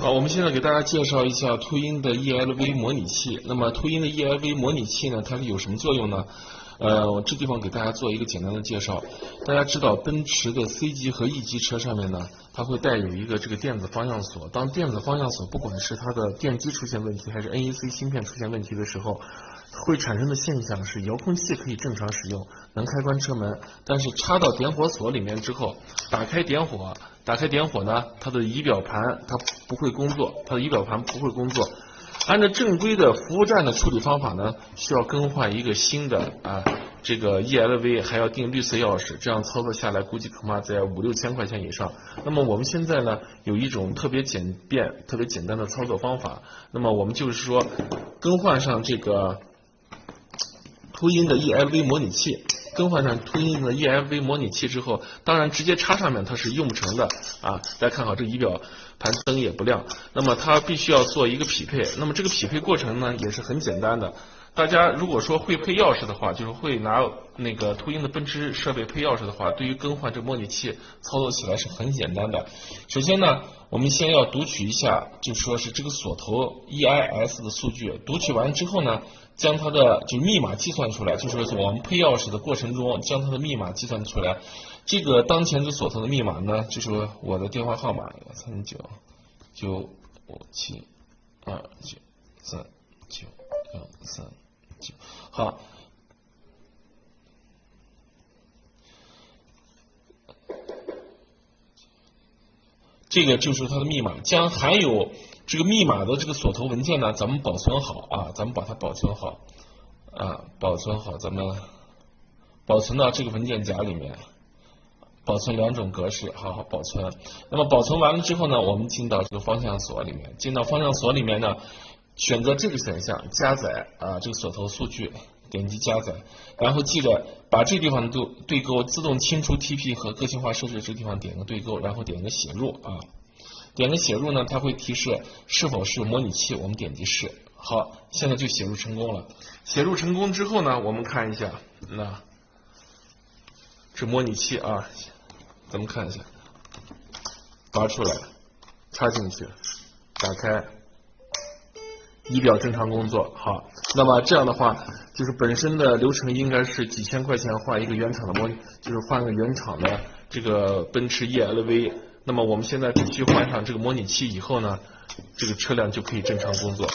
好，我们现在给大家介绍一下途鹰的 ELV 模拟器。那么途鹰的 ELV 模拟器呢，它是有什么作用呢？我这地方给大家做一个简单的介绍。大家知道，奔驰的 C 级和 E 级车上面呢，它会带有一个这个电子方向锁。当电子方向锁不管是它的电机出现问题，还是 NEC 芯片出现问题的时候，会产生的现象是遥控器可以正常使用，能开关车门，但是插到点火锁里面之后，打开点火呢，它的仪表盘它不会工作，按照正规的服务站的处理方法呢，需要更换一个新的这个 ELV， 还要订绿色钥匙，这样操作下来估计恐怕在5、6千块钱以上。那么我们现在呢，有一种特别简单的操作方法，那么我们就是说更换上这个途鹰的 ELV 模拟器。更换上途鹰的 ELV 模拟器之后，当然直接插上面它是用不成的啊。大家看好这个仪表盘灯也不亮，那么它必须要做一个匹配。那么这个匹配过程呢也是很简单的。大家如果说会配钥匙的话，就是会拿那个途鹰的奔驰设备配钥匙的话，对于更换这模拟器操作起来是很简单的。首先呢，我们先要读取一下，就说是这个锁头 EIS 的数据，读取完之后呢，将它的就是密码计算出来，就是我们配钥匙的过程中将它的密码计算出来。这个当前这锁头的密码呢，就是我的电话号码1399572939139。好，这个就是它的密码。将含有这个密码的这个锁头文件呢，咱们保存好啊，咱们把它保存好，咱们保存到这个文件夹里面，保存2种格式，好好保存。那么保存完了之后呢，我们进到这个方向锁里面，进到方向锁里面呢，选择这个选项加载这个锁头数据，点击加载，然后记得把这地方对勾，自动清除 TP 和个性化设置这地方点个对勾，然后点个写入点个写入呢，它会提示是否是模拟器，我们点击是。好，现在就写入成功了。写入成功之后呢，我们看一下，那这模拟器咱们看一下，拔出来，插进去，打开。仪表正常工作，好，那么这样的话，就是本身的流程应该是几千块钱换一个原厂的就是换个原厂的这个奔驰 ELV。那么我们现在必须换上这个模拟器以后呢，这个车辆就可以正常工作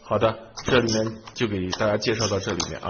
好的，这里面就给大家介绍到这里面